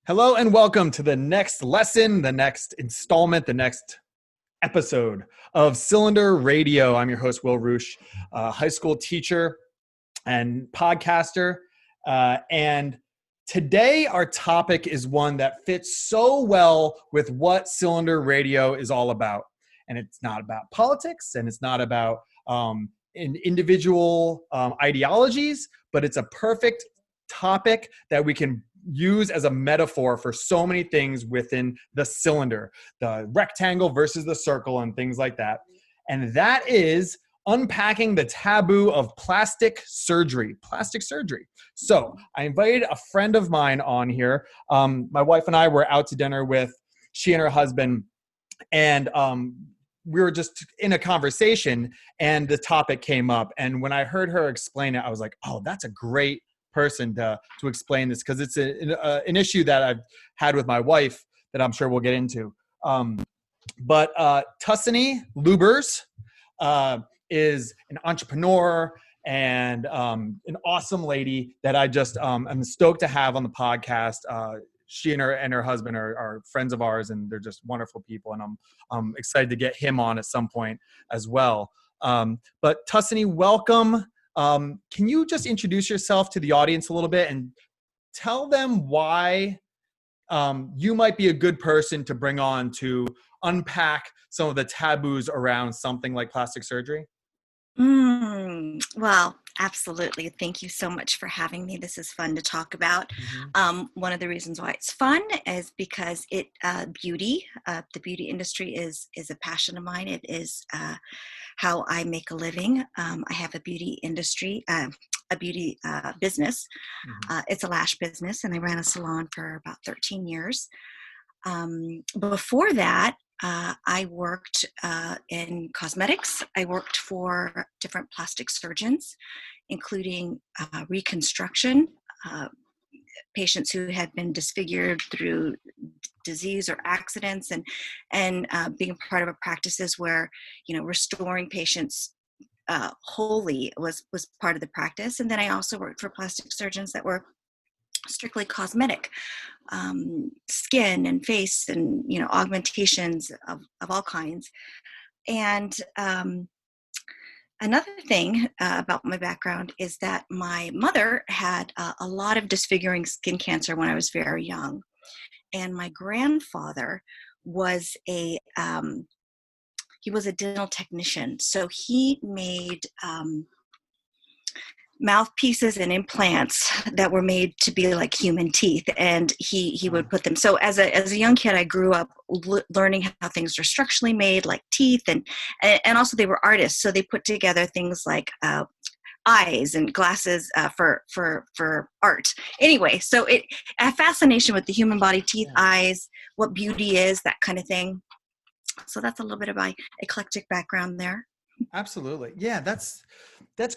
Hello and welcome to the next lesson, the next installment, the next episode of Cylinder Radio. I'm your host, Will Roosh, high school teacher and podcaster. And today our topic is one that fits so well with what Cylinder Radio is all about. And it's not about politics and it's not about individual ideologies, but it's a perfect topic that we can use as a metaphor for so many things within the cylinder, the rectangle versus the circle and things like that. And that is unpacking the taboo of plastic surgery. So I invited a friend of mine on here. My wife and I were out to dinner with she and her husband, and we were just in a conversation and the topic came up. And when I heard her explain it, I was like, oh, that's a great person to explain this, because it's an issue that I've had with my wife that I'm sure we'll get into. But Tussanee Luebbers is an entrepreneur and an awesome lady that I just am stoked to have on the podcast. She and her husband are friends of ours, and they're just wonderful people. And I'm excited to get him on at some point as well. But Tussanee, welcome. Can you just introduce yourself to the audience a little bit and tell them why you might be a good person to bring on to unpack some of the taboos around something like plastic surgery? Well, absolutely. Thank you so much for having me. This is fun to talk about. One of the reasons why it's fun is because the beauty industry is a passion of mine. It is how I make a living. I have a beauty industry, a beauty business. It's a lash business, and I ran a salon for about 13 years. Before that, I worked in cosmetics. I worked for different plastic surgeons, including reconstruction, patients who had been disfigured through disease or accidents, and being part of a practices where, restoring patients wholly was part of the practice. And then I also worked for plastic surgeons that were strictly cosmetic, skin and face and, augmentations of all kinds. And another thing about my background is that my mother had a lot of disfiguring skin cancer when I was very young. And my grandfather was he was a dental technician. So he made mouthpieces and implants that were made to be like human teeth, and he would put them. So as a young kid, I grew up learning how things are structurally made, like teeth, and also they were artists, so they put together things like eyes and glasses for art. Anyway, so a fascination with the human body, teeth, eyes, what beauty is, that kind of thing. So that's a little bit of my eclectic background there. Absolutely. Yeah, that's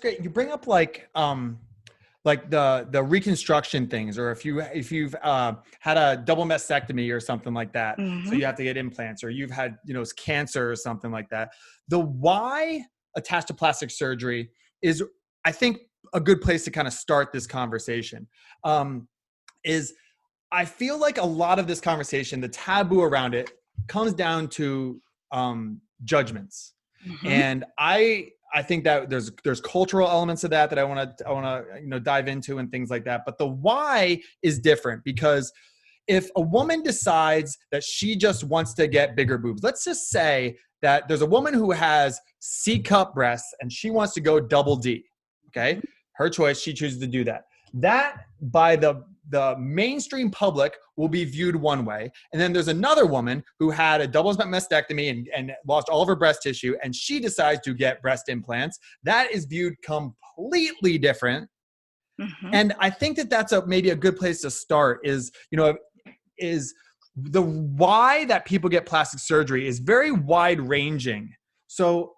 great. You bring up like the reconstruction things, or if you've had a double mastectomy or something like that, so you have to get implants, or you've had cancer or something like that. The why attached to plastic surgery is, I think, a good place to kind of start this conversation. Is I feel like a lot of this conversation, the taboo around it, comes down to judgments. And I think that there's cultural elements of that I want to dive into and things like that. But the why is different, because if a woman decides that she just wants to get bigger boobs, let's just say that there's a woman who has C cup breasts and she wants to go double D. Okay, her choice. She chooses to do that. That by the mainstream public will be viewed one way. And then there's another woman who had a double mastectomy and lost all of her breast tissue, and she decides to get breast implants. That is viewed completely different. And I think that that's maybe a good place to start is the why that people get plastic surgery is very wide ranging. So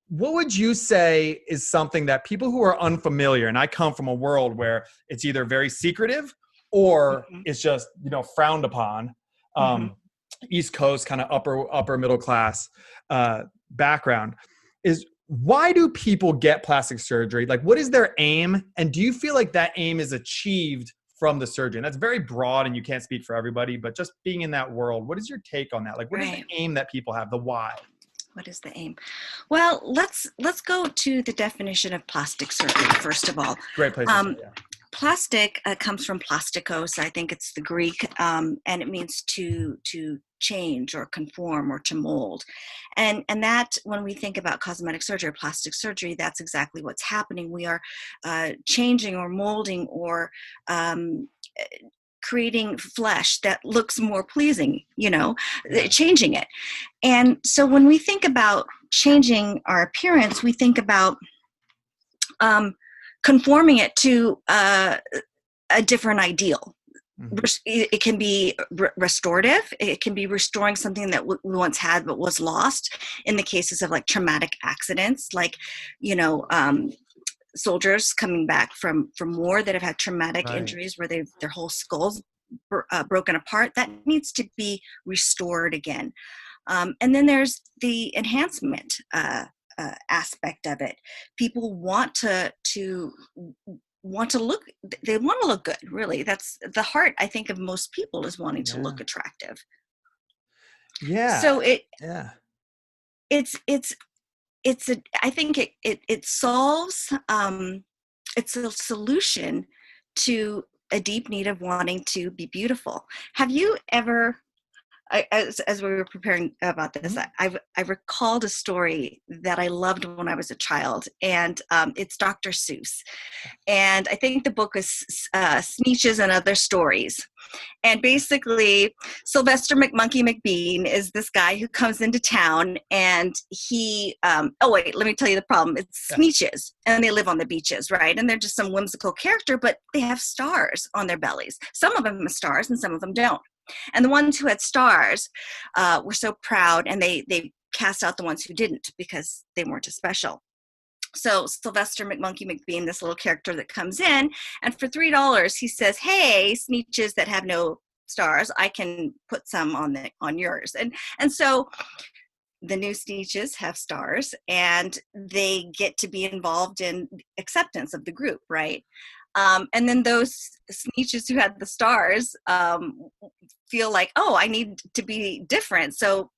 what would you say is something that people who are unfamiliar, and I come from a world where it's either very secretive or it's just, frowned upon, East Coast kind of upper middle class background, is why do people get plastic surgery? Like, what is their aim? And do you feel like that aim is achieved from the surgery? And that's very broad and you can't speak for everybody, but just being in that world, what is your take on that? Like, what is the aim that people have, the why? What is the aim? Well, let's go to the definition of plastic surgery, first of all. Great place to start, yeah. Plastic comes from plastikos. I think it's the Greek, and it means to change or conform or to mold. And that, when we think about cosmetic surgery or plastic surgery, that's exactly what's happening. We are changing or molding or creating flesh that looks more pleasing, changing it. And so when we think about changing our appearance, we think about conforming it to a different ideal. It can be restorative. It can be restoring something that we once had but was lost, in the cases of like traumatic accidents, like, soldiers coming back from war that have had traumatic injuries where their whole skulls broken apart. That needs to be restored again. And then there's the enhancement aspect of it. People want to look, they want to look good, really. That's the heart, I think, of most people, is wanting to look attractive. Yeah. So I think it solves, it's a solution to a deep need of wanting to be beautiful. Have you ever, as we were preparing about this, I recalled a story that I loved when I was a child, and it's Dr. Seuss. And I think the book is Sneetches and Other Stories. And basically, Sylvester McMonkey McBean is this guy who comes into town, and he, let me tell you the problem. It's Sneetches, and they live on the beaches, right? And they're just some whimsical character, but they have stars on their bellies. Some of them have stars and some of them don't. And the ones who had stars were so proud, and they cast out the ones who didn't because they weren't as special. So Sylvester McMonkey McBean, this little character that comes in, and for $3, he says, "Hey, Sneetches that have no stars, I can put some on yours." And so the new Sneetches have stars, and they get to be involved in acceptance of the group, right? And then those Sneetches who had the stars feel like, oh, I need to be different. So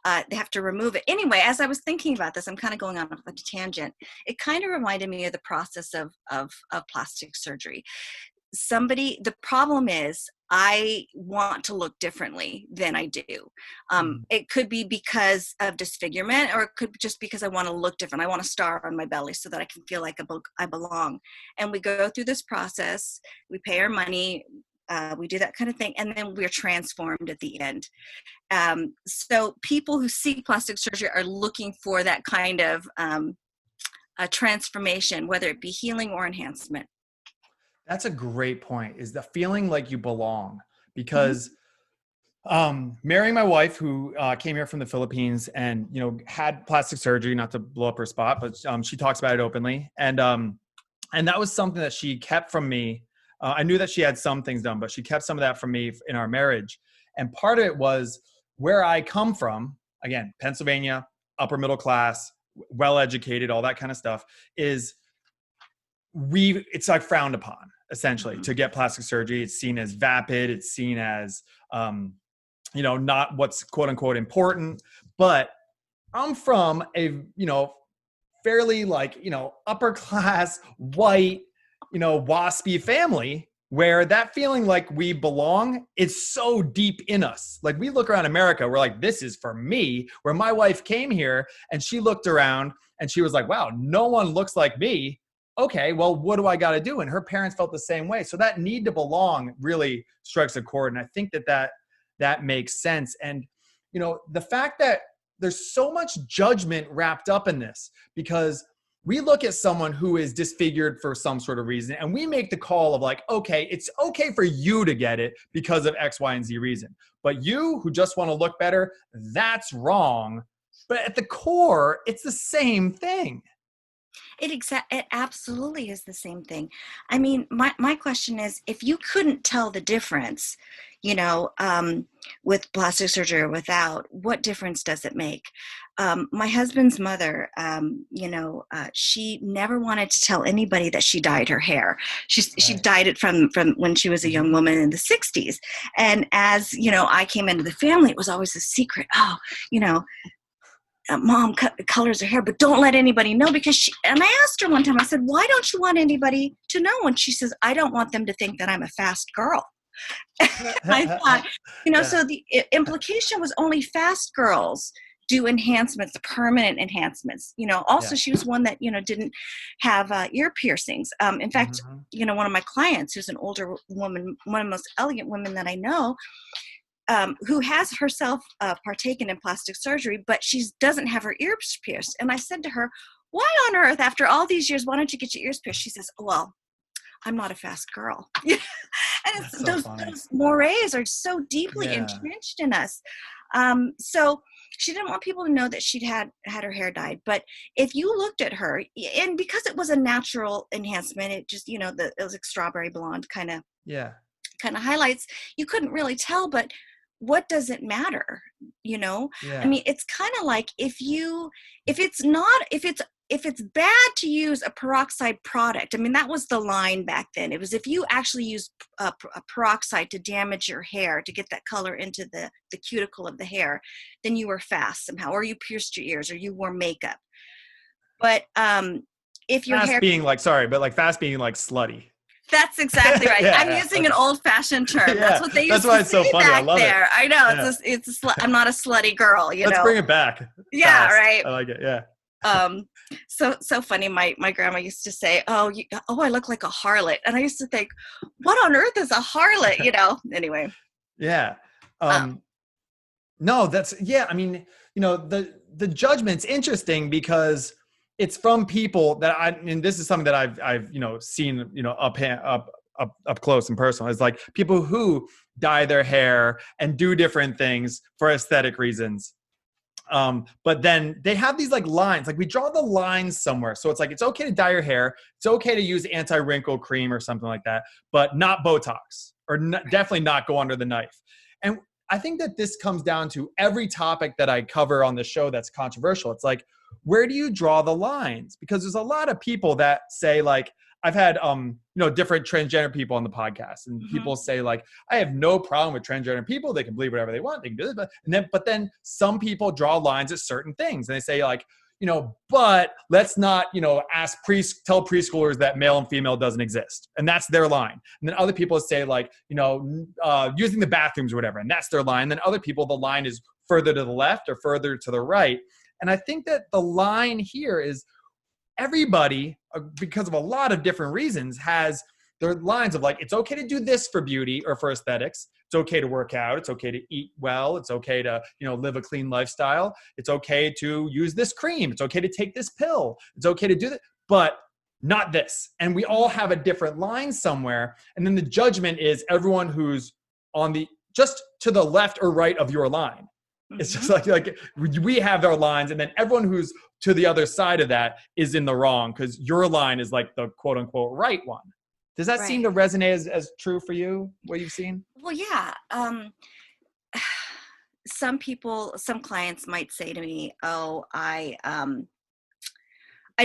they have to remove it. Anyway, as I was thinking about this, I'm kind of going on a tangent. It kind of reminded me of the process of plastic surgery. The problem is, I want to look differently than I do. It could be because of disfigurement, or it could be just because I want to look different. I want a star on my belly so that I can feel like I belong. And we go through this process. We pay our money. We do that kind of thing. And then we're transformed at the end. So people who seek plastic surgery are looking for that kind of a transformation, whether it be healing or enhancement. That's a great point, is the feeling like you belong. Because marrying my wife, who came here from the Philippines and, had plastic surgery, not to blow up her spot, but she talks about it openly. And that was something that she kept from me. I knew that she had some things done, but she kept some of that from me in our marriage. And part of it was where I come from, again, Pennsylvania, upper middle class, well-educated, all that kind of stuff, is it's like frowned upon, essentially, to get plastic surgery. It's seen as vapid. It's seen as, not what's quote unquote important. But I'm from a, fairly upper class, white, waspy family, where that feeling like we belong is so deep in us. Like, we look around America, we're like, this is for me. Where my wife came here and she looked around and she was like, wow, no one looks like me. Okay, well, what do I got to do? And her parents felt the same way. So that need to belong really strikes a chord. And I think that makes sense. And, the fact that there's so much judgment wrapped up in this, because we look at someone who is disfigured for some sort of reason, and we make the call of like, okay, it's okay for you to get it because of X, Y, and Z reason. But you who just want to look better, that's wrong. But at the core, it's the same thing. It absolutely is the same thing. I mean, my question is, if you couldn't tell the difference, you know, with plastic surgery or without, what difference does it make? My husband's mother, she never wanted to tell anybody that she dyed her hair. She Right. dyed it from when she was a young Mhm. woman in the 60s. And as, you know, I came into the family, it was always a secret. Oh, you know, mom colors her hair, but don't let anybody know, because and I asked her one time, I said, why don't you want anybody to know? And she says, I don't want them to think that I'm a fast girl. I thought, you know, Yeah. so the implication was only fast girls do enhancements, the permanent enhancements. You know, also Yeah. she was one that, you know, didn't have ear piercings. In fact, Mhm. you know, one of my clients, who's an older woman, one of the most elegant women that I know, who has herself partaken in plastic surgery, but she doesn't have her ears pierced. And I said to her, why on earth, after all these years, why don't you get your ears pierced? She says, oh, well, I'm not a fast girl. And it's That's so funny. those mores are so deeply Yeah. entrenched in us. So she didn't want people to know that she'd had her hair dyed. But if you looked at her, and because it was a natural enhancement, it just, you know, it was like strawberry blonde Yeah. kind of highlights, you couldn't really tell. But what does it matter? You know, I Yeah. mean, it's kind of like if it's bad to use a peroxide product. I mean, that was the line back then. It was, if you actually use a peroxide to damage your hair to get that color into the cuticle of the hair, then you were fast somehow, or you pierced your ears, or you wore makeup. But if your Fast hair, being like, sorry, but like fast being like slutty. that's exactly right. Yeah. I'm Yeah. using an Okay. old-fashioned term. That's Yeah. what they That's used why to it's so say funny. I back love it. there. I know Yeah. I'm not a slutty girl, you Let's know. bring it back. Yeah, Fast. right. I like it. Yeah. Um, so funny. My grandma used to say, "Oh, I look like a harlot," and I used to think, "What on earth is a harlot?" You know. Anyway, Yeah. um, Um, no, that's yeah. I mean, you know, the judgment's interesting because it's from people that and this is something that I've you know seen you know up close and personal. It's like people who dye their hair and do different things for aesthetic reasons. But then they have these like lines, like we draw the lines somewhere. So it's like, it's okay to dye your hair. It's okay to use anti-wrinkle cream or something like that, but not Botox or definitely not go under the knife. And I think that this comes down to every topic that I cover on the show that's controversial. It's like, where do you draw the lines? Because there's a lot of people that say like, I've had you know different transgender people on the podcast, and mhm. people say like, I have no problem with transgender people. They can believe whatever they want. They can do this, but then some people draw lines at certain things, and they say like, you know, but let's not, you know, tell preschoolers that male and female doesn't exist, and that's their line. And then other people say like, you know, using the bathrooms or whatever, and that's their line. And then other people, the line is further to the left or further to the right. And I think that the line here is everybody, because of a lot of different reasons, has their lines of like, it's okay to do this for beauty or for aesthetics. It's okay to work out. It's okay to eat well. It's okay to, you know, live a clean lifestyle. It's okay to use this cream. It's okay to take this pill. It's okay to do that, but not this. And we all have a different line somewhere. And then the judgment is everyone who's on the just to the left or right of your line. It's just Mhm. like we have our lines, and then everyone who's to the other side of that is in the wrong because your line is like the quote unquote right one. Does that seem Right. to resonate as true for you? What you've seen? Well, yeah. Some clients might say to me, "Oh, I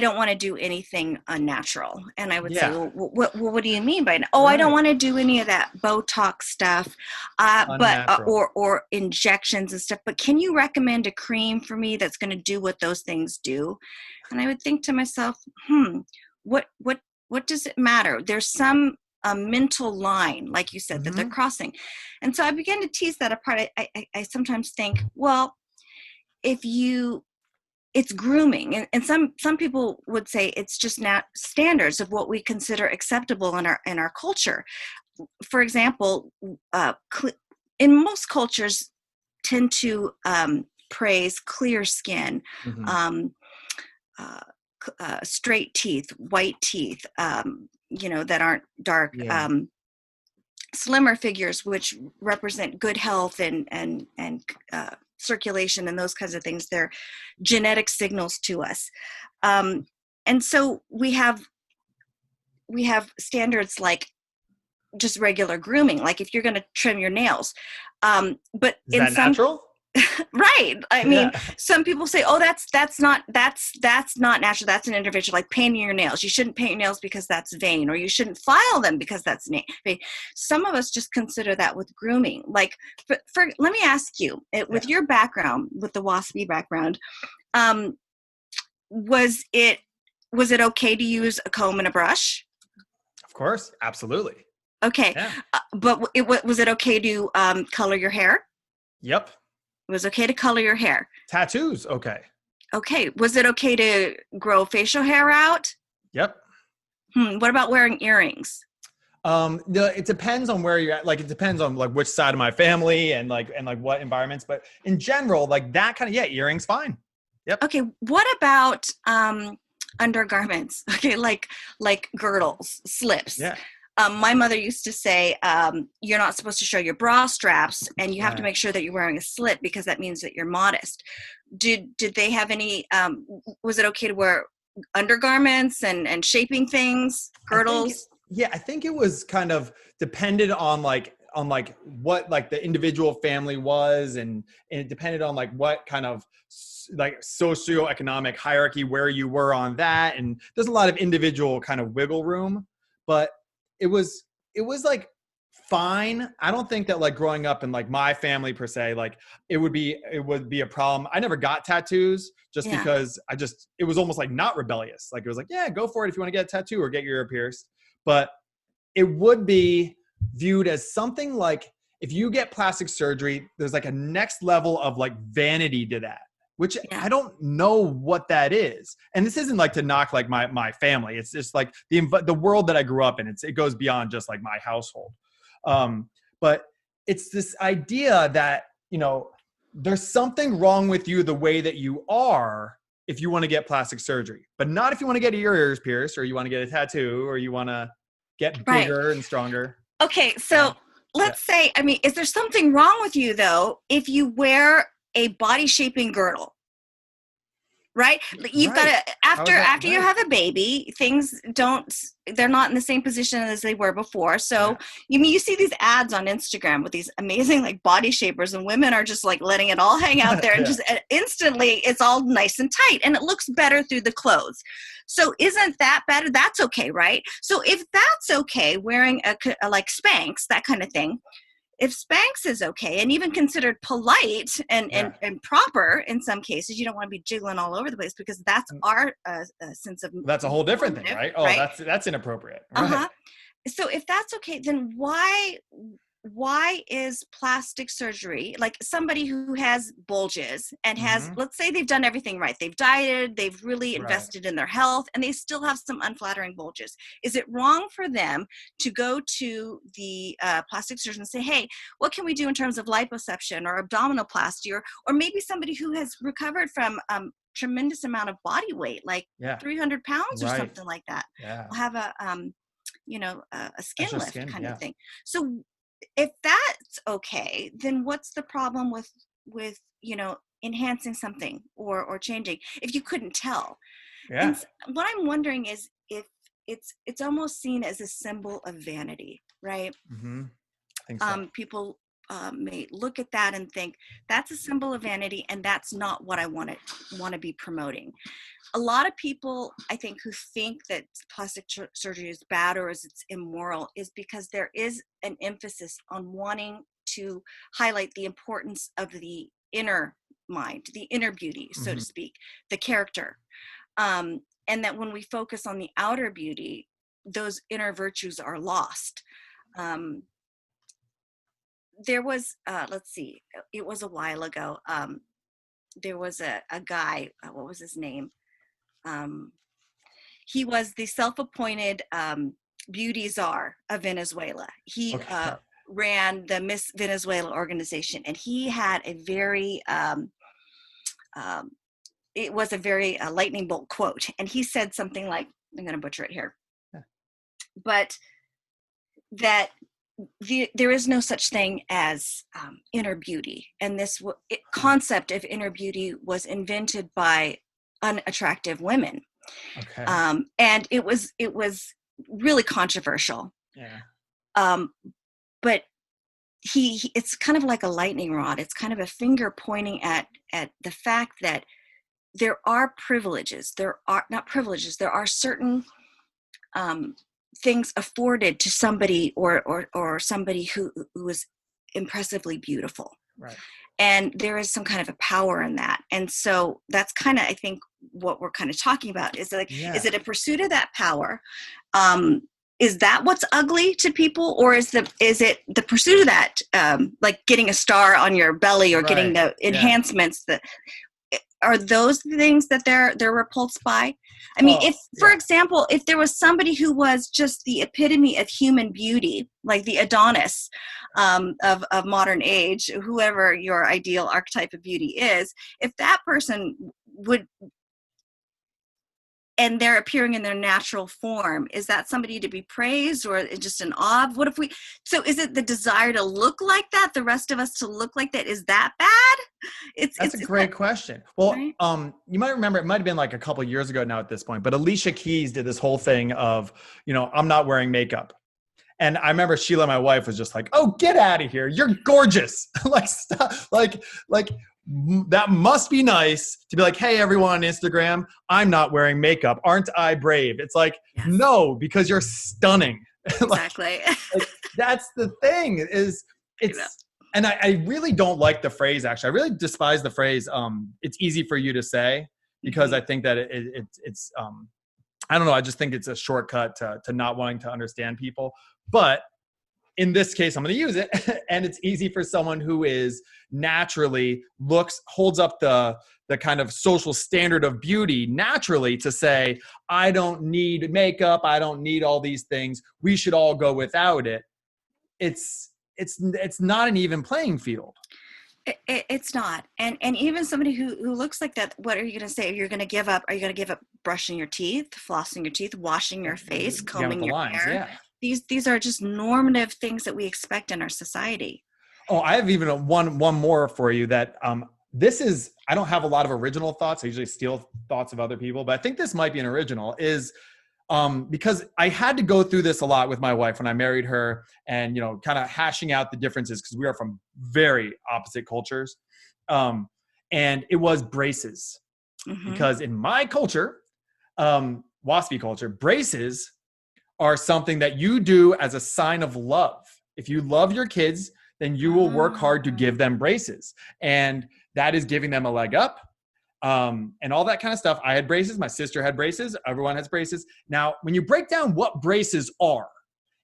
don't want to do anything unnatural." And I would say, Yeah, well, what do you mean by that? Oh, I don't right. want to do any of that Botox stuff, but Unnatural. or injections and stuff. But can you recommend a cream for me that's going to do what those things do? And I would think to myself, what what what does it matter? There's some a mental line, like you said, that they're Mm-hmm. crossing. And so I began to tease that apart. I sometimes think, well, if you it's grooming, and some people would say it's just not standards of what we consider acceptable in our culture. For example, in most cultures tend to praise clear skin, Mm-hmm. um, uh, straight teeth, white teeth, you know, that aren't dark, Yeah. slimmer figures, which represent good health and circulation and those kinds of things. They're genetic signals to us. Um, And so we have standards like just regular grooming, like if you're going to trim your nails. But Is in that some, natural? right. I mean, Yeah. some people say, oh, that's not natural. That's an intervention, like painting your nails. You shouldn't paint your nails because that's vain, or you shouldn't file them because that's vain. Some of us just consider that with grooming. Like, let me ask you, with your background, with the WASP background, was it okay to use a comb and a brush? Of course. Absolutely. Okay. Yeah. But was it okay to color your hair? Yep. It was okay to color your hair. Tattoos. Okay. Okay. Was it okay to grow facial hair out? Yep. What about wearing earrings? It depends on where you're at. Like, it depends on like which side of my family and like what environments. But in general, like that kind of, earrings, fine. Yep. Okay. What about undergarments? Okay, like girdles, slips. Yeah. My mother used to say, you're not supposed to show your bra straps, and you have to Right. make sure that you're wearing a slip because that means that you're modest. Did they have any, was it okay to wear undergarments and shaping things, girdles? I think it was kind of depended on what like the individual family was, and it depended on like what kind of like socioeconomic hierarchy where you were on that, and there's a lot of individual kind of wiggle room, but it was like fine. I don't think that like growing up in like my family per se, like it would be a problem. I never got tattoos just because it was almost like not rebellious. Like it was like, yeah, go for it if you want to get a tattoo or get your ear pierced. But it would be viewed as something like if you get plastic surgery, there's like a next level of like vanity to that, which I don't know what that is. And this isn't like to knock like my family. It's just like the world that I grew up in. It goes beyond just like my household. But it's this idea that, there's something wrong with you the way that you are if you want to get plastic surgery, but not if you want to get your ears pierced or you want to get a tattoo or you want to get bigger and stronger. Okay, so let's say, I mean, is there something wrong with you though if you wear a body shaping girdle? Right? You've got to, after you have a baby, they're not in the same position as they were before. So you see these ads on Instagram with these amazing like body shapers, and women are just like letting it all hang out there and just instantly it's all nice and tight and it looks better through the clothes. So isn't that better? That's okay, right? So if that's okay, wearing a like Spanx, that kind of thing, if Spanx is okay and even considered polite and proper in some cases, you don't want to be jiggling all over the place because that's our sense of. That's a whole different thing, right? Oh, right? That's inappropriate. Right? So if that's okay, then why is plastic surgery, like somebody who has bulges and has, let's say they've done everything right, they've dieted, they've really invested in their health, and they still have some unflattering bulges. Is it wrong for them to go to the plastic surgeon and say, hey, what can we do in terms of liposuction or abdominoplasty, or maybe somebody who has recovered from tremendous amount of body weight, like 300 pounds or something like that, will have a skin lift kind of thing. So if that's okay, then what's the problem with enhancing something or changing if you couldn't tell? And what I'm wondering is if it's almost seen as a symbol of vanity, right? I think so. People may look at that and think that's a symbol of vanity, and that's not what I want to be promoting. A lot of people, I think, who think that plastic surgery is bad or it's immoral is because there is an emphasis on wanting to highlight the importance of the inner mind, the inner beauty, so to speak, the character. And that when we focus on the outer beauty, those inner virtues are lost. There was, let's see, it was a while ago. There was a guy, what was his name? He was the self-appointed beauty czar of Venezuela. He ran the Miss Venezuela organization, and he had a very, it was a very lightning bolt quote. And he said something like, I'm going to butcher it here, but that there is no such thing as inner beauty. And this concept of inner beauty was invented by unattractive women. Okay. And it was really controversial. Yeah. But it's kind of like a lightning rod. It's kind of a finger pointing at the fact that there are privileges. There are not privileges. There are certain things afforded to somebody or somebody who is impressively beautiful. Right. And there is some kind of a power in that. And so that's kind of, I think, what we're kind of talking about is like, is it a pursuit of that power? Is that what's ugly to people, or is it the pursuit of that, like getting a star on your belly or getting the enhancements that are those things that they're repulsed by? I mean, for example, if there was somebody who was just the epitome of human beauty, like the Adonis of modern age, whoever your ideal archetype of beauty is, if that person would, and they're appearing in their natural form, is that somebody to be praised or just an awe? What if so is it the desire to look like that, the rest of us to look like that? Is that bad? That's a great question. Well, right? You might remember, it might've been like a couple of years ago now at this point, but Alicia Keys did this whole thing of, I'm not wearing makeup. And I remember Sheila, my wife, was just like, "Oh, get out of here. You're gorgeous." Like, stop. Like that must be nice to be like, "Hey, everyone on Instagram, I'm not wearing makeup. Aren't I brave?" It's like, no, because you're stunning. Exactly. like, that's the thing and I really don't like the phrase, actually. I really despise the phrase, it's easy for you to say, because I think that it's I don't know. I just think it's a shortcut to not wanting to understand people. But in this case, I'm going to use it. And it's easy for someone who is naturally holds up the kind of social standard of beauty naturally to say, I don't need makeup. I don't need all these things. We should all go without it. It's not an even playing field. It's not. And even somebody who looks like that, what are you going to say? Are you going to give up brushing your teeth, flossing your teeth, washing your face, combing your hair? Yeah. These are just normative things that we expect in our society. Oh, I have even one more for you that this is, I don't have a lot of original thoughts. I usually steal thoughts of other people, but I think this might be an original, is because I had to go through this a lot with my wife when I married her, and, kind of hashing out the differences because we are from very opposite cultures. And it was braces, because in my culture, WASPy culture, braces are something that you do as a sign of love. If you love your kids, then you will work hard to give them braces. And that is giving them a leg up. And all that kind of stuff. I had braces. My sister had braces. Everyone has braces. Now, when you break down what braces are,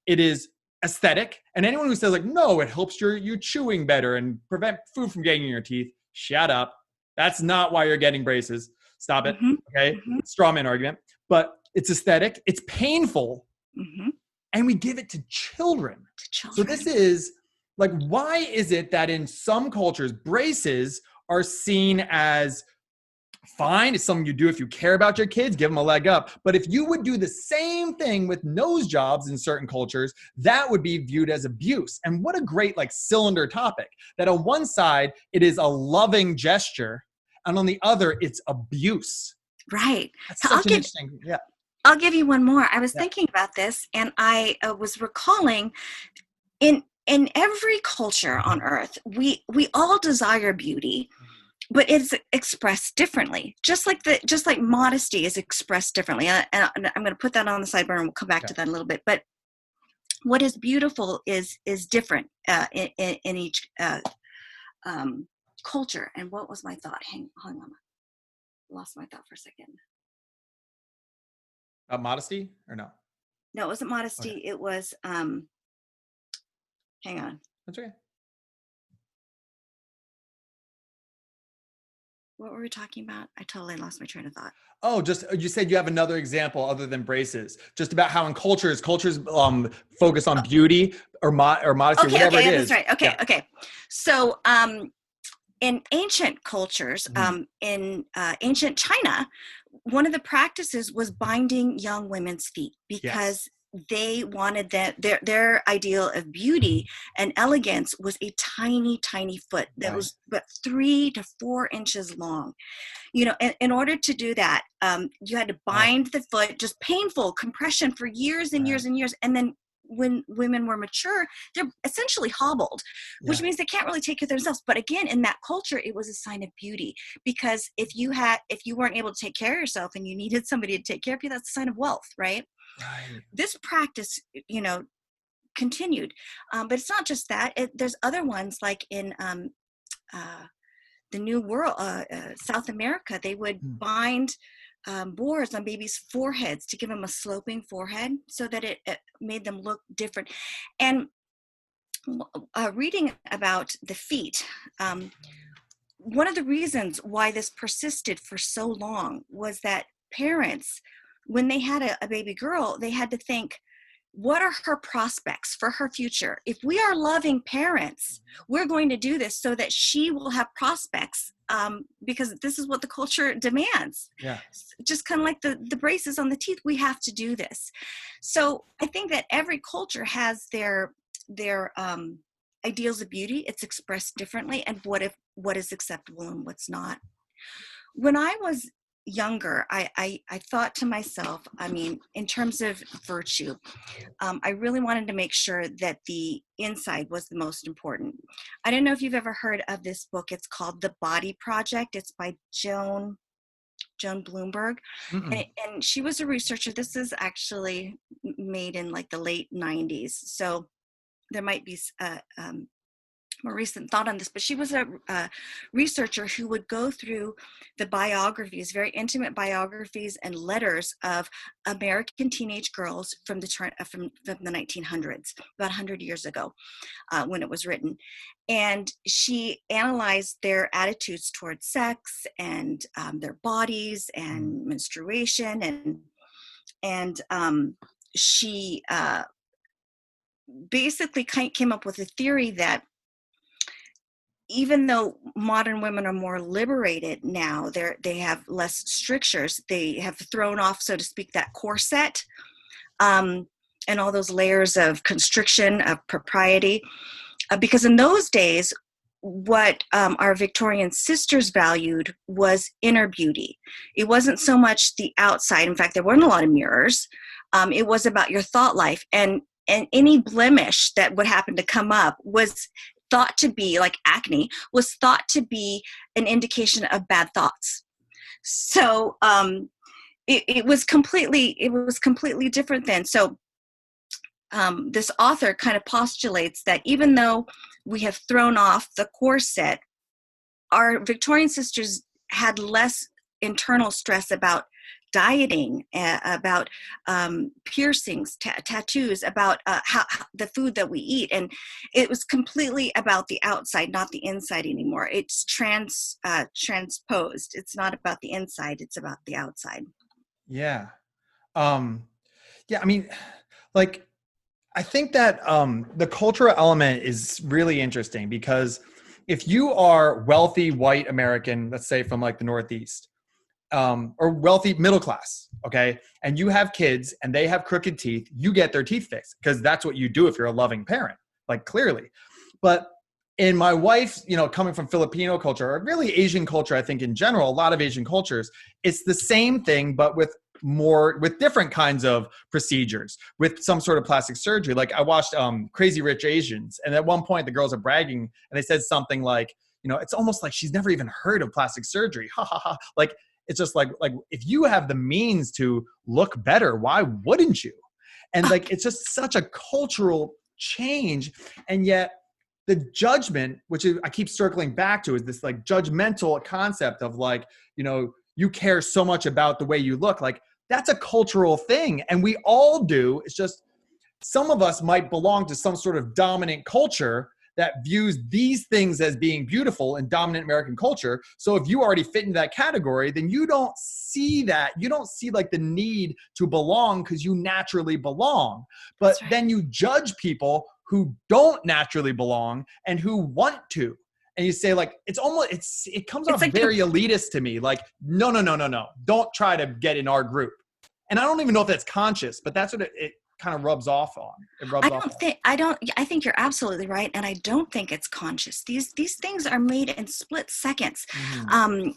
it is aesthetic. And anyone who says like, no, it helps you chewing better and prevent food from getting in your teeth, shut up. That's not why you're getting braces. Stop it. Okay. Straw man argument. But it's aesthetic. It's painful. And we give it to children. So this is like, why is it that in some cultures, braces are seen as fine? It's something you do if you care about your kids, give them a leg up. But if you would do the same thing with nose jobs in certain cultures, that would be viewed as abuse. And what a great cylinder topic, that on one side, it is a loving gesture, and on the other, it's abuse. Right. That's such an interesting, I'll give you one more. I was thinking about this, and I was recalling in every culture on earth, we all desire beauty, but it's expressed differently. Just like modesty is expressed differently. And I'm going to put that on the sidebar, and we'll come back to that in a little bit. But what is beautiful is different in each culture. And what was my thought? Hang on. Lost my thought for a second. Modesty or no? No, it wasn't modesty. Okay. It was, hang on. That's okay. What were we talking about? I totally lost my train of thought. Oh, you said you have another example other than braces, just about how in cultures focus on beauty or modesty, whatever it is. That's right. Okay. So, in ancient cultures, in ancient China, one of the practices was binding young women's feet because they wanted that their ideal of beauty and elegance was a tiny foot that was about 3 to 4 inches long. You know, in order to do that, you had to bind the foot, just painful compression for years and years and years. And then when women were mature, they're essentially hobbled, which means they can't really take care of themselves. But again, in that culture, it was a sign of beauty, because if you weren't able to take care of yourself and you needed somebody to take care of you, that's a sign of wealth, right? This practice, you know, continued, but it's not just that. There's other ones, like in the New World, South America, they would bind boars on babies' foreheads to give them a sloping forehead so that it made them look different. And reading about the feet, one of the reasons why this persisted for so long was that parents, when they had a baby girl, they had to think, what are her prospects for her future? If we are loving parents, we're going to do this so that she will have prospects, because this is what the culture demands. Just kind of like the braces on the teeth, we have to do this. So I think that every culture has their ideals of beauty. It's expressed differently, and what is acceptable and what's not. When I was younger, I thought to myself, I mean, in terms of virtue, I really wanted to make sure that the inside was the most important. I don't know if you've ever heard of this book. It's called The Body Project. It's by Joan Bloomberg. And she was a researcher. This is actually made in like the late 90s. So there might be more recent thought on this, but she was a researcher who would go through the biographies, very intimate biographies and letters of American teenage girls from the 1900s, about 100 years ago, when it was written. And she analyzed their attitudes towards sex and their bodies and menstruation, and she basically came up with a theory that even though modern women are more liberated now, they have less strictures. They have thrown off, so to speak, that corset and all those layers of constriction, of propriety. Because in those days, what our Victorian sisters valued was inner beauty. It wasn't so much the outside. In fact, there weren't a lot of mirrors. It was about your thought life. And any blemish that would happen to come up was thought to be, like acne, was thought to be an indication of bad thoughts. So it was completely different then. So this author kind of postulates that even though we have thrown off the corset, our Victorian sisters had less internal stress about dieting, about piercings, tattoos, about how the food that we eat. And it was completely about the outside, not the inside anymore. It's transposed. It's not about the inside, it's about the outside. Yeah. I mean, like, I think that the cultural element is really interesting, because if you are wealthy white American, let's say from like the Northeast, or wealthy middle class, okay, and you have kids and they have crooked teeth, you get their teeth fixed, because that's what you do if you're a loving parent, like, clearly. But in my wife's, you know, coming from Filipino culture, or really Asian culture, I think in general, a lot of Asian cultures, it's the same thing, but with different kinds of procedures, with some sort of plastic surgery. Like, I watched Crazy Rich Asians, and at one point the girls are bragging and they said something like, you know, it's almost like she's never even heard of plastic surgery. Ha ha ha. Like, it's just like if you have the means to look better, why wouldn't you? And like, it's just such a cultural change. And yet the judgment, which I keep circling back to, is this like judgmental concept of like, you know, you care so much about the way you look. Like, that's a cultural thing. And we all do. It's just some of us might belong to some sort of dominant culture that views these things as being beautiful in dominant American culture. So if you already fit into that category, then you don't see that. You don't see like the need to belong, because you naturally belong. But then you judge people who don't naturally belong and who want to. And you say like, it comes off like very elitist to me. Like, no. Don't try to get in our group. And I don't even know if that's conscious, but that's what it kind of rubs off on. It rubs I off don't on. think I think you're absolutely right, and I don't think it's conscious. These things are made in split seconds. Mhm.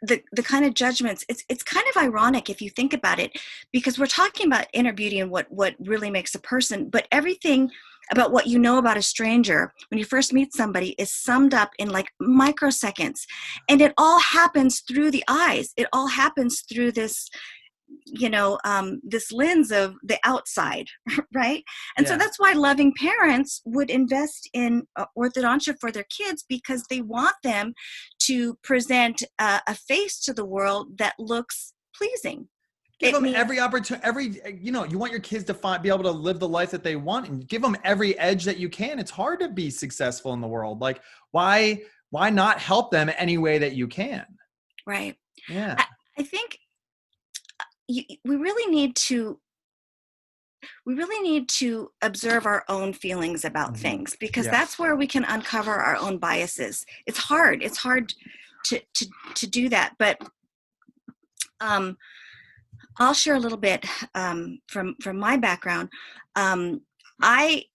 The kind of judgments, it's kind of ironic if you think about it, because we're talking about inner beauty and what really makes a person, but everything about what you know about a stranger when you first meet somebody is summed up in like microseconds, and it all happens through the eyes. It all happens through this, this lens of the outside, right? And so Yeah. that's why loving parents would invest in orthodontia for their kids, because they want them to present a face to the world that looks pleasing. Give It them means every opportunity, you want your kids to be able to live the life that they want, and give them every edge that you can. It's hard to be successful in the world. Like, why not help them any way that you can? right. Yeah. I think we really need to observe our own feelings about Mhm. things, because Yeah. that's where we can uncover our own biases. It's hard to do that, but I'll share a little bit from my background. I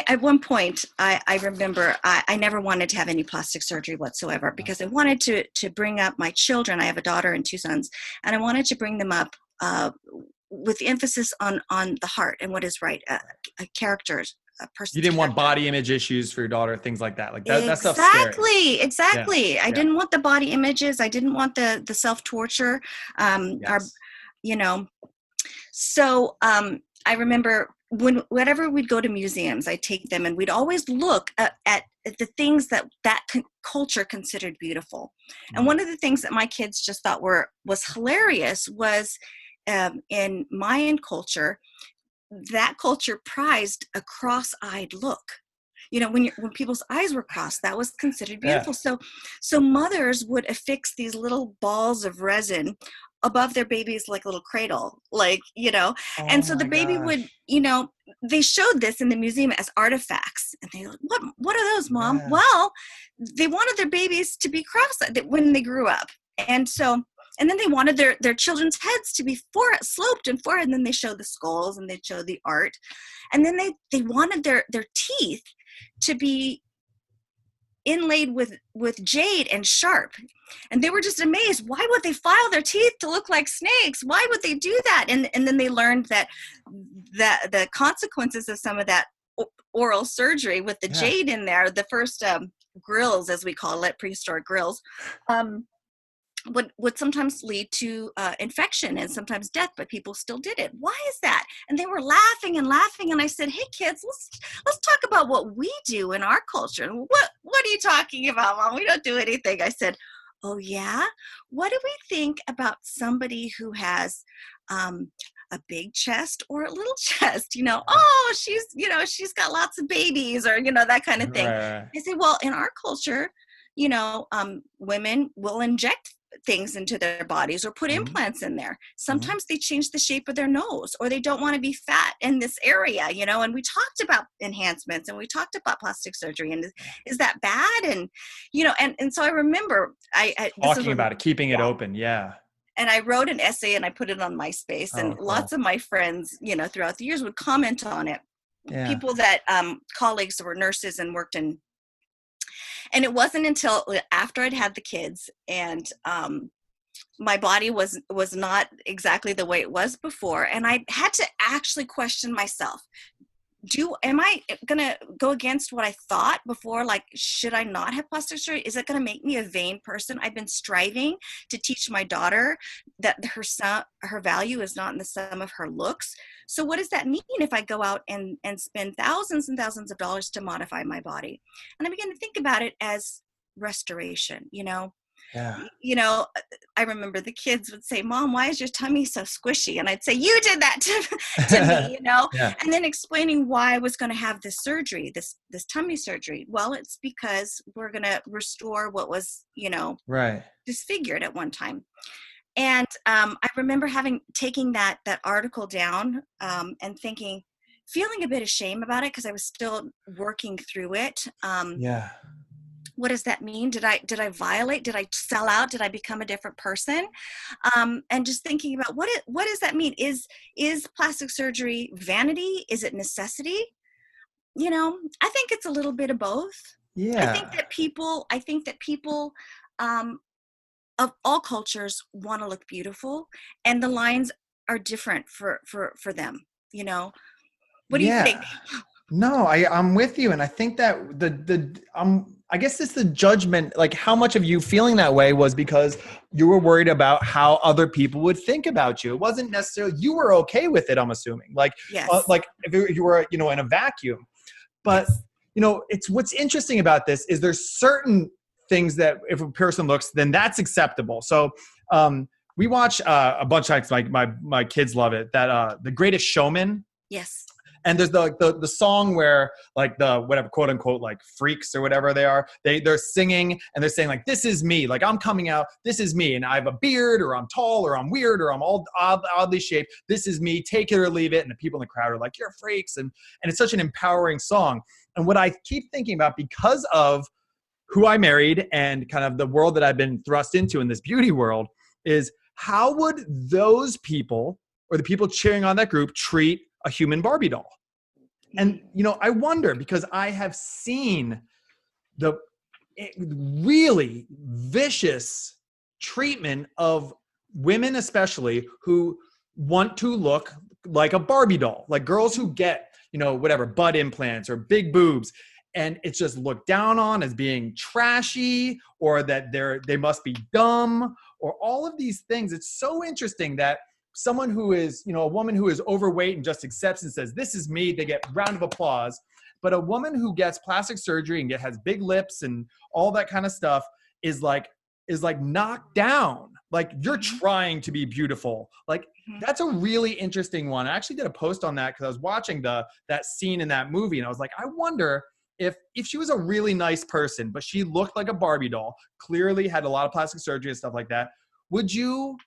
at one point, I remember I never wanted to have any plastic surgery whatsoever, because I wanted to bring up my children. I have a daughter and two sons, and I wanted to bring them up with the emphasis on the heart and what is right, a character's, a You person's didn't want character. body image issues for your daughter, things like that. Like that stuff's scary. Yeah. Exactly. I Yeah. didn't want the body images. I didn't want the self-torture. Our, Yes. you know, So I remember whenever we'd go to museums, I'd take them, and we'd always look at the things that culture considered beautiful. And Mhm. one of the things that my kids just thought was hilarious was, in Mayan culture, that culture prized a cross-eyed look. When people's eyes were crossed, that was considered Yeah. beautiful. So mothers would affix these little balls of resin above their baby's like little cradle, Oh and so the my baby would, gosh. they showed this in the museum as artifacts, and they like, what are those, Mom? Yeah. Well, they wanted their babies to be cross-eyed when they grew up, and then they wanted their children's heads to be sloped and forward, and then they showed the skulls and they'd show the art, and then they wanted their teeth to be inlaid with jade and sharp, and they were just amazed. Why would they file their teeth to look like snakes? Why would they do that? And then they learned that the consequences of some of that oral surgery with the Yeah. jade in there, the first grills, as we call it, prehistoric grills, would sometimes lead to infection and sometimes death, but people still did it. Why is that? And they were laughing and laughing, and I said, hey kids, let's talk about what we do in our culture. And what are you talking about, Mom? We don't do anything. I said, oh yeah? What do we think about somebody who has a big chest or a little chest? Oh, she's got lots of babies, or that kind of thing. Right. I say, well, in our culture, women will inject things into their bodies or put Mhm. implants in there. Mhm. Sometimes they change the shape of their nose, or they don't want to be fat in this area, and we talked about enhancements, and we talked about plastic surgery, and is that bad? And and so I remember this is Talking when, about it, keeping it yeah, open. Yeah. and I wrote an essay and I put it on MySpace, Oh, and cool. lots of my friends, throughout the years would comment on it. Yeah. People that colleagues that were nurses and worked in. And it wasn't until after I'd had the kids, and my body was not exactly the way it was before, and I had to actually question myself. Am I gonna go against what I thought before? Like, should I not have plastic surgery? Is it gonna make me a vain person? I've been striving to teach my daughter that her value is not in the sum of her looks. So what does that mean if I go out and spend thousands and thousands of dollars to modify my body? And I began to think about it as restoration. Yeah. you know, I remember the kids would say, Mom, why is your tummy so squishy? And I'd say, you did that to me, Yeah. and then explaining why I was going to have this surgery, this tummy surgery. Well, it's because we're going to restore what was, Right. disfigured at one time. And I remember taking that article down and feeling a bit of shame about it, because I was still working through it. Yeah. what does that mean? Did I violate? Did I sell out? Did I become a different person? And just thinking about what does that mean? Is plastic surgery vanity? Is it necessity? I think it's a little bit of both. I think Yeah. that people of all cultures want to look beautiful, and the lines are different for them. What do you Yeah. think? No, I'm with you. And I think that I guess it's the judgment, like how much of you feeling that way was because you were worried about how other people would think about you. It wasn't necessarily, you were okay with it, I'm assuming. Yes. Like if you were, in a vacuum. But, Yes. it's what's interesting about this is there's certain things that if a person looks, then that's acceptable. So we watch a bunch of times, my kids love it, that The Greatest Showman. Yes. And there's the song where like the whatever quote unquote like freaks or whatever they are, they're singing and they're saying like, this is me, like I'm coming out, this is me, and I have a beard or I'm tall or I'm weird or I'm all oddly shaped, this is me, take it or leave it. And the people in the crowd are like, you're freaks, and it's such an empowering song. And what I keep thinking about, because of who I married and kind of the world that I've been thrust into in this beauty world, is how would those people or the people cheering on that group treat a human Barbie doll? And, I wonder, because I have seen the really vicious treatment of women, especially who want to look like a Barbie doll, like girls who get, whatever, butt implants or big boobs. And it's just looked down on as being trashy, or that they must be dumb, or all of these things. It's so interesting that someone who is, a woman who is overweight and just accepts and says, this is me, they get round of applause. But a woman who gets plastic surgery and has big lips and all that kind of stuff is like knocked down. Like, you're trying to be beautiful. Like, that's a really interesting one. I actually did a post on that because I was watching that scene in that movie, and I was like, I wonder if she was a really nice person, but she looked like a Barbie doll, clearly had a lot of plastic surgery and stuff like that, would you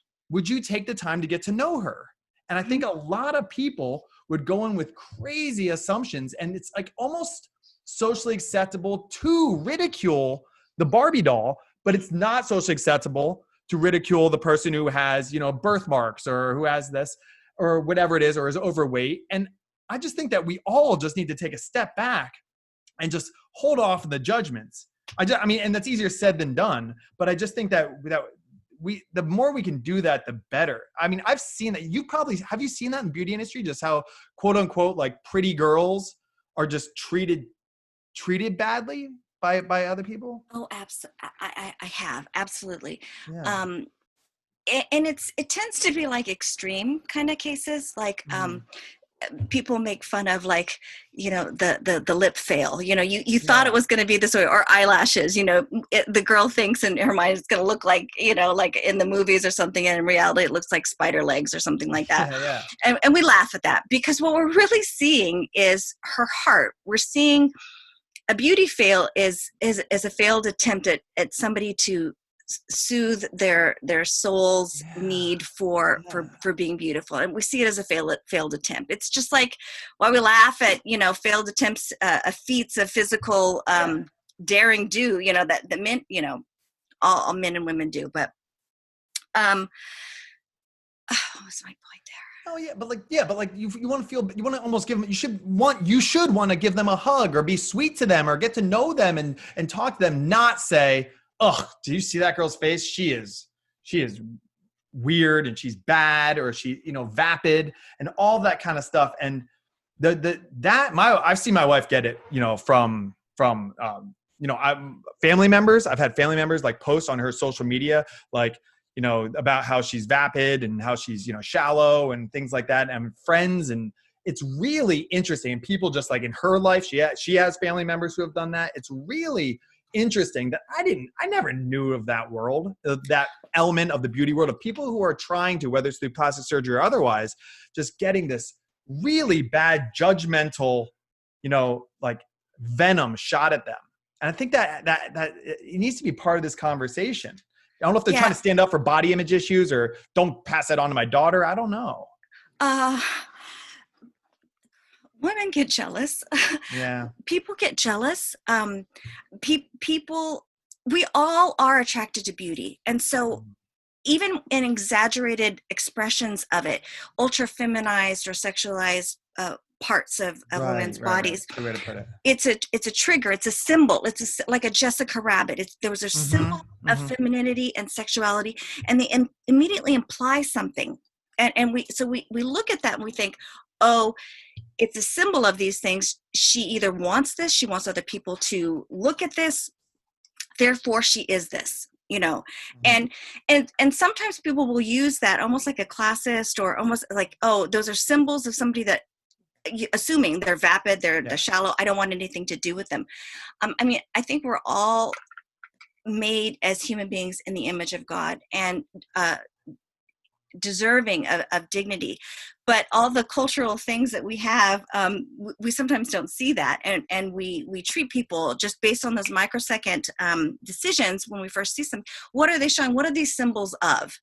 take the time to get to know her? And I think a lot of people would go in with crazy assumptions, and it's like almost socially acceptable to ridicule the Barbie doll, but it's not socially acceptable to ridicule the person who has, birthmarks or who has this or whatever it is, or is overweight. And I just think that we all just need to take a step back and just hold off the judgments. I mean, and that's easier said than done, but I just think that the more we can do that, the better. I mean, I've seen that. Have you seen that in the beauty industry? Just how quote unquote like pretty girls are just treated badly by other people? Oh, absolutely. I have, absolutely. Yeah. And it tends to be like extreme kind of cases, like people make fun of, like, the lip fail, you thought it was going to be this way, or eyelashes, the girl thinks in her mind it's going to look like, like in the movies or something, and in reality it looks like spider legs or something like that. Yeah. And we laugh at that, because what we're really seeing is her heart. We're seeing a beauty fail is a failed attempt at somebody to soothe their soul's need for being beautiful, and we see it as a failed attempt. It's just like why we laugh at failed attempts, feats of physical daring do, that men, all men and women do. But what was my point there? Oh yeah, but you want to feel, you want to almost give them, you should want to give them a hug or be sweet to them or get to know them and talk to them, not say, "Oh, do you see that girl's face? She is weird and she's bad, or she, vapid," and all that kind of stuff. And I've seen my wife get it, from family members. I've had family members like post on her social media, like, about how she's vapid and how she's, shallow and things like that. And friends, and it's really interesting. And people just like in her life, she has family members who have done that. It's really interesting that I never knew of that world, that element of the beauty world, of people who are trying to, whether it's through plastic surgery or otherwise, just getting this really bad judgmental, like venom shot at them. And I think that it needs to be part of this conversation. I don't know if they're trying to stand up for body image issues or don't pass that on to my daughter. I don't know. Women get jealous. Yeah. People get jealous. People, we all are attracted to beauty. And so even in exaggerated expressions of it, ultra feminized or sexualized parts of women's bodies, Good way to put it. it's a trigger, it's a symbol, like a Jessica Rabbit. Those are symbols of femininity and sexuality, and they immediately imply something. And we look at that and we think, oh, it's a symbol of these things. She either wants this, she wants other people to look at this, therefore she is this, and sometimes people will use that almost like a classist, or almost like, oh, those are symbols of somebody that, assuming they're vapid, they're shallow, I don't want anything to do with them. I mean, I think we're all made as human beings in the image of God, and deserving of dignity, but all the cultural things that we have, we sometimes don't see that, and we treat people just based on those microsecond decisions when we first see them. What are they showing? What are these symbols of?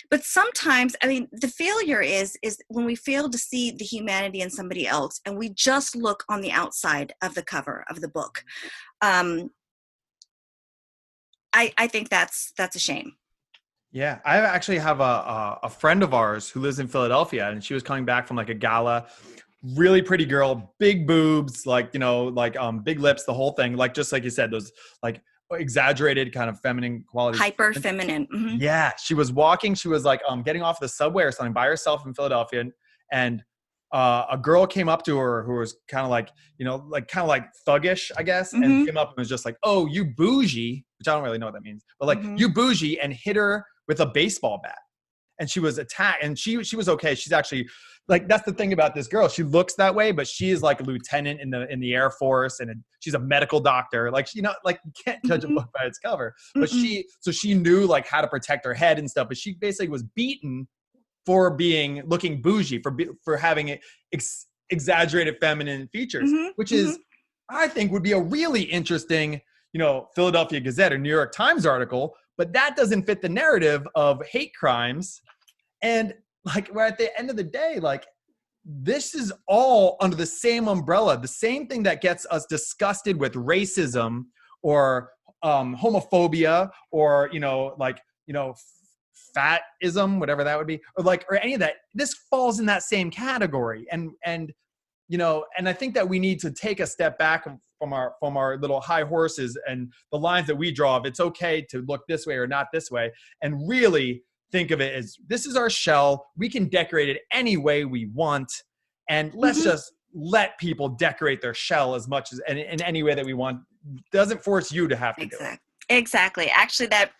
But sometimes, I mean, the failure is when we fail to see the humanity in somebody else, and we just look on the outside of the cover of the book. I think that's a shame. Yeah, I actually have a friend of ours who lives in Philadelphia, and she was coming back from like a gala. Really pretty girl, big boobs, like, big lips, the whole thing. Like, just like you said, those like exaggerated kind of feminine qualities. Hyper feminine. Mm-hmm. Yeah, she was walking. She was like getting off the subway or something by herself in Philadelphia, and a girl came up to her who was kind of like, kind of like thuggish, I guess, and came up and was just like, "Oh, you bougie," which I don't really know what that means, but like, "You bougie," and hit her with a baseball bat. And she was attacked, and she was okay. She's actually, like, that's the thing about this girl. She looks that way, but she is like a lieutenant in the Air Force, and she's a medical doctor. Like, like, you can't judge a book by its cover. But she knew like how to protect her head and stuff. But she basically was beaten for looking bougie, for having exaggerated feminine features, which is, I think, would be a really interesting, Philadelphia Gazette or New York Times article. But that doesn't fit the narrative of hate crimes. And like, we're at the end of the day, like, this is all under the same umbrella, the same thing that gets us disgusted with racism or homophobia or, fatism, whatever that would be, or any of that. This falls in that same category. And I think that we need to take a step back from our little high horses and the lines that we draw of it's okay to look this way or not this way, and really think of it as, this is our shell. We can decorate it any way we want, and let's just let people decorate their shell as much as in any way that we want. Doesn't force you to have to do it. Exactly. Actually, that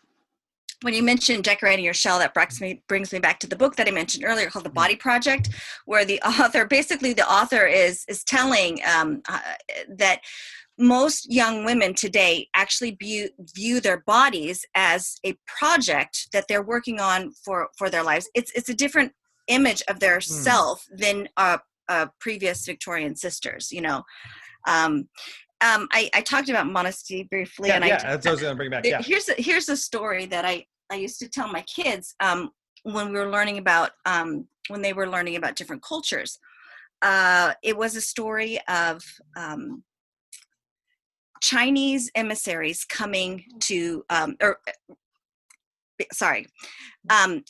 when you mentioned decorating your shell, that brings me back to the book that I mentioned earlier called The Body Project, where the author is telling that most young women today actually view their bodies as a project that they're working on for their lives. It's a different image of their self than previous Victorian sisters, I talked about modesty briefly. That's what I was going to bring back. Yeah. Here's a story that I used to tell my kids when we were learning about when they were learning about different cultures. It was a story of Chinese emissaries coming to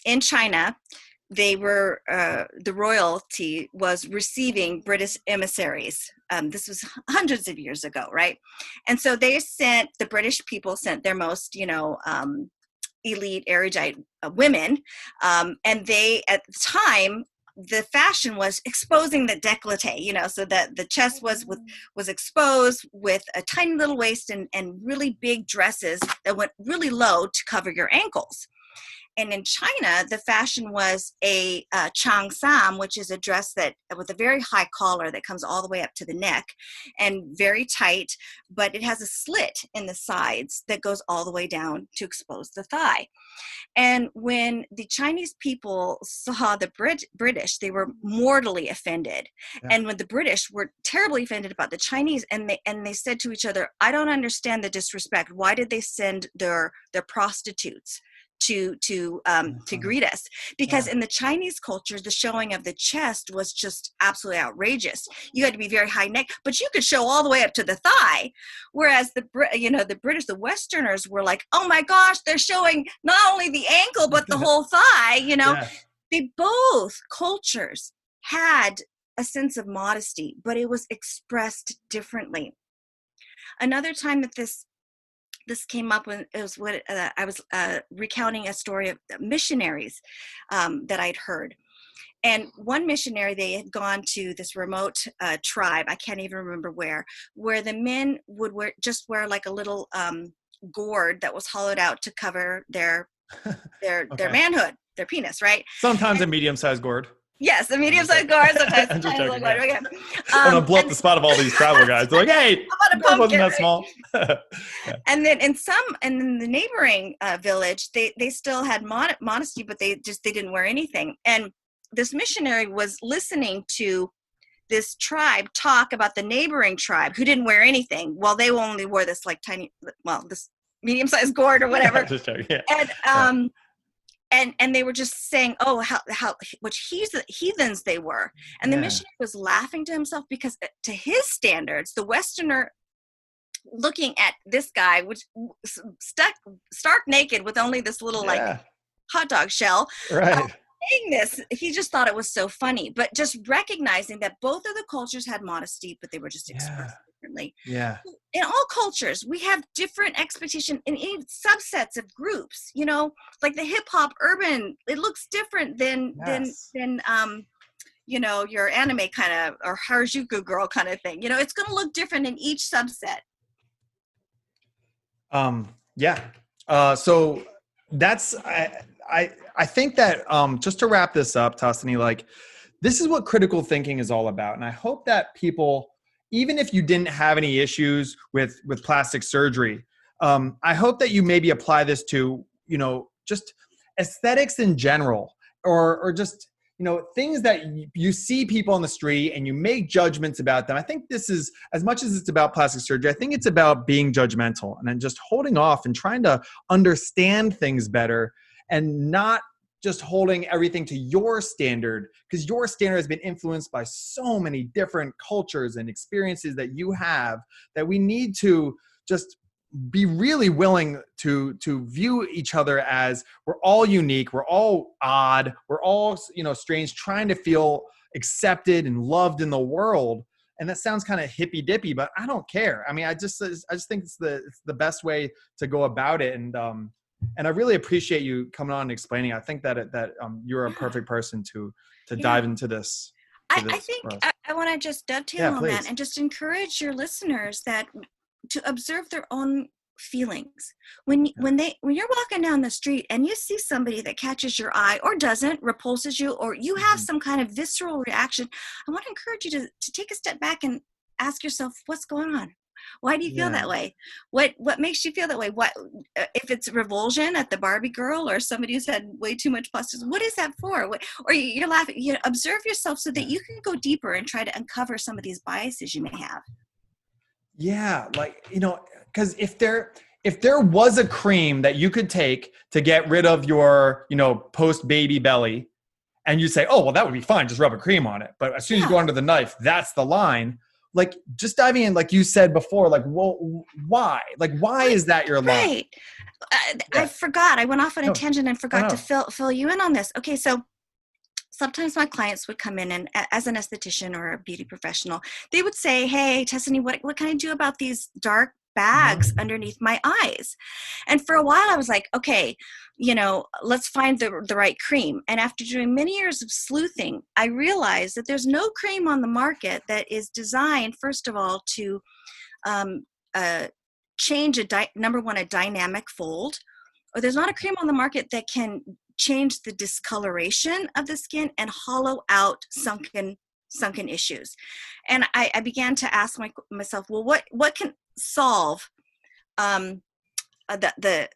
in China. They were the royalty was receiving British emissaries. This was hundreds of years ago, right? And so the British people sent their most, elite, erudite women, and they, at the time, the fashion was exposing the décolleté, so that the chest was exposed with a tiny little waist and really big dresses that went really low to cover your ankles. And in China, the fashion was a changsam, which is a dress that with a very high collar that comes all the way up to the neck and very tight, but it has a slit in the sides that goes all the way down to expose the thigh. And when the Chinese people saw the British, they were mortally offended. Yeah. And when the British were terribly offended about the Chinese, and they said to each other, "I don't understand the disrespect. Why did they send their prostitutes to greet us, because in the Chinese culture, the showing of the chest was just absolutely outrageous. You had to be very high neck, but you could show all the way up to the thigh. Whereas the British, the Westerners were like, oh my gosh, they're showing not only the ankle but the whole thigh. They both cultures had a sense of modesty, but it was expressed differently. Another time that this came up when it was what I was recounting a story of missionaries that I'd heard. And one missionary, they had gone to this remote tribe, I can't even remember where the men would wear like a little gourd that was hollowed out to cover their manhood, their penis, right? Sometimes a medium-sized gourd. Yes, a medium-sized gourd. Sometimes I'm just joking. Okay. I want to blow up the spot of all these travel guys. They're like, hey, that wasn't that small. And then in the neighboring village, they still had modesty, but they didn't wear anything. And this missionary was listening to this tribe talk about the neighboring tribe who didn't wear anything, while they only wore this like this medium-sized gourd or whatever. Just joking. Yeah. And they were just saying, oh, how which heathens they were. And the missionary was laughing to himself, because to his standards, the Westerner looking at this guy, which stark naked with only this little like hot dog shell, right? Saying this, he just thought it was so funny. But just recognizing that both of the cultures had modesty, but they were just expressed differently. Yeah. In all cultures, we have different expectations in any subsets of groups. Like the hip hop urban, it looks different than your anime kind of or Harajuku girl kind of thing. It's going to look different in each subset. So that's I think that just to wrap this up, Tussanee, like this is what critical thinking is all about, and I hope that people, even if you didn't have any issues with plastic surgery, I hope that you maybe apply this to just aesthetics in general, or just things that you see people on the street and you make judgments about them. I think this is, as much as it's about plastic surgery, I think it's about being judgmental and then just holding off and trying to understand things better, and not just holding everything to your standard, because your standard has been influenced by so many different cultures and experiences that you have, that we need to just be really willing to view each other as we're all unique, we're all odd, we're all strange, trying to feel accepted and loved in the world. And that sounds kind of hippy dippy, but I don't care. I mean, I just think it's the best way to go about it. And I really appreciate you coming on and explaining. I think that you're a perfect person to dive into this. I think I want to just dovetail on that and just encourage your listeners to observe their own feelings. When you're walking down the street and you see somebody that catches your eye or doesn't, repulses you, or you have some kind of visceral reaction, I want to encourage you to take a step back and ask yourself, what's going on? Why do you feel that way? What makes you feel that way? What if it's revulsion at the Barbie girl or somebody who's had way too much plastic? What is that for? Or you're laughing. Observe yourself so that you can go deeper and try to uncover some of these biases you may have. Yeah, because if there was a cream that you could take to get rid of your post baby belly, and you say, oh well, that would be fine, just rub a cream on it. But as soon as you go under the knife, that's the line. Like, just diving in, like you said before, like, well, why? Like, why is that your line? Right. I forgot. I went off on a tangent and forgot to fill you in on this. Okay, so sometimes my clients would come in, and as an esthetician or a beauty professional, they would say, hey, Tussanee, what can I do about these dark bags underneath my eyes? And for a while I was like, okay, let's find the right cream. And after doing many years of sleuthing, I realized that there's no cream on the market that is designed, first of all, to change number one, a dynamic fold, or there's not a cream on the market that can change the discoloration of the skin and hollow out sunken issues. And I began to ask myself, well, what can solve the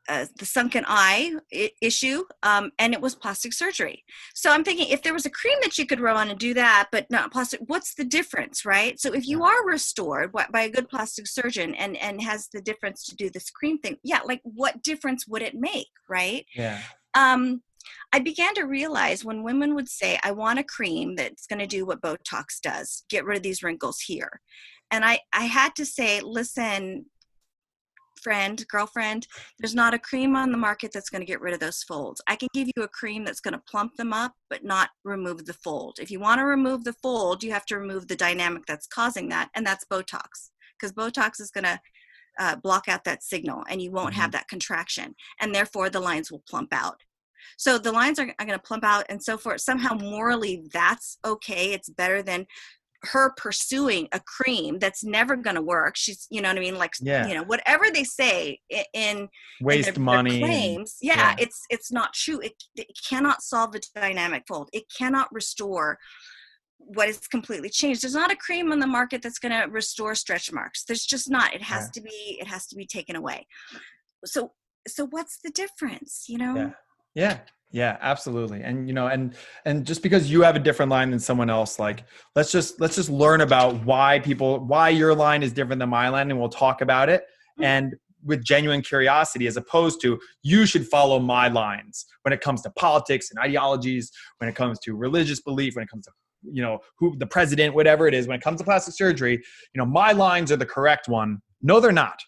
the sunken eye issue, and it was plastic surgery. So I'm thinking, if there was a cream that you could rub on and do that, but not plastic, what's the difference, right? So if you are restored by a good plastic surgeon and has the difference to do this cream thing, like what difference would it make, right? Yeah. I began to realize when women would say, I want a cream that's going to do what Botox does, get rid of these wrinkles here. And I had to say, listen, friend, girlfriend, there's not a cream on the market that's going to get rid of those folds. I can give you a cream that's going to plump them up, but not remove the fold. If you want to remove the fold, you have to remove the dynamic that's causing that, and that's Botox, because Botox is going to block out that signal, and you won't have that contraction, and therefore the lines will plump out. So the lines are going to plump out and so forth. Somehow morally that's okay. It's better than her pursuing a cream that's never going to work. She's, you know what I mean? Like, you know, whatever they say in waste money, their claims. It's not true. It cannot solve the dynamic fold. It cannot restore what is completely changed. There's not a cream on the market that's going to restore stretch marks. There's just not. It has to be taken away. So what's the difference, you know? Yeah, absolutely. And, you know, and just because you have a different line than someone else, like, let's just learn about why your line is different than my line, and we'll talk about it. And with genuine curiosity, as opposed to, you should follow my lines when it comes to politics and ideologies, when it comes to religious belief, when it comes to, you know, who the president, whatever it is, when it comes to plastic surgery, you know, my lines are the correct one. No, they're not.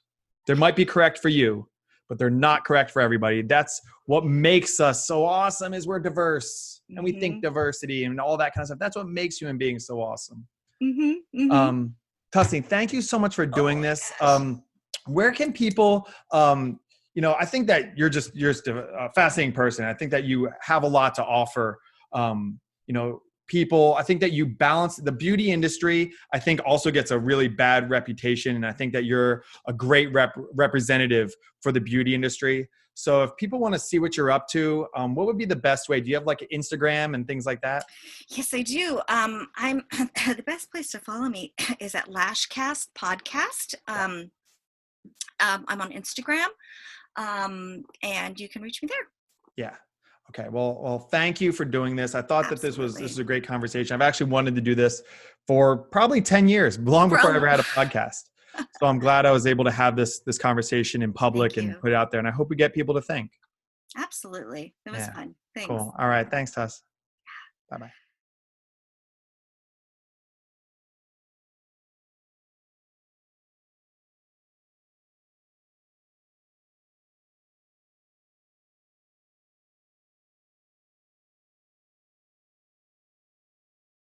They might be correct for you, but they're not correct for everybody. That's what makes us so awesome, is we're diverse and we think diversity and all that kind of stuff. That's what makes human beings so awesome. Tussanee, thank you so much for doing this. Where can people, you know, I think that you're just a fascinating person. I think that you have a lot to offer, you know, people. I think that you balance the beauty industry. I think also gets a really bad reputation. And I think that you're a great representative for the beauty industry. So if people want to see what you're up to, what would be the best way? Do you have like Instagram and things like that? Yes, I do. I'm the best place to follow me is at Lashcast Podcast. I'm on Instagram, and you can reach me there. Yeah. Okay. Well, thank you for doing this. I thought that this is a great conversation. I've actually wanted to do this for probably 10 years, long before I ever had a podcast. So I'm glad I was able to have this conversation in public and put it out there. And I hope we get people to think. Absolutely. That was fun. Thanks. Cool. All right. Thanks, Tuss. Bye-bye.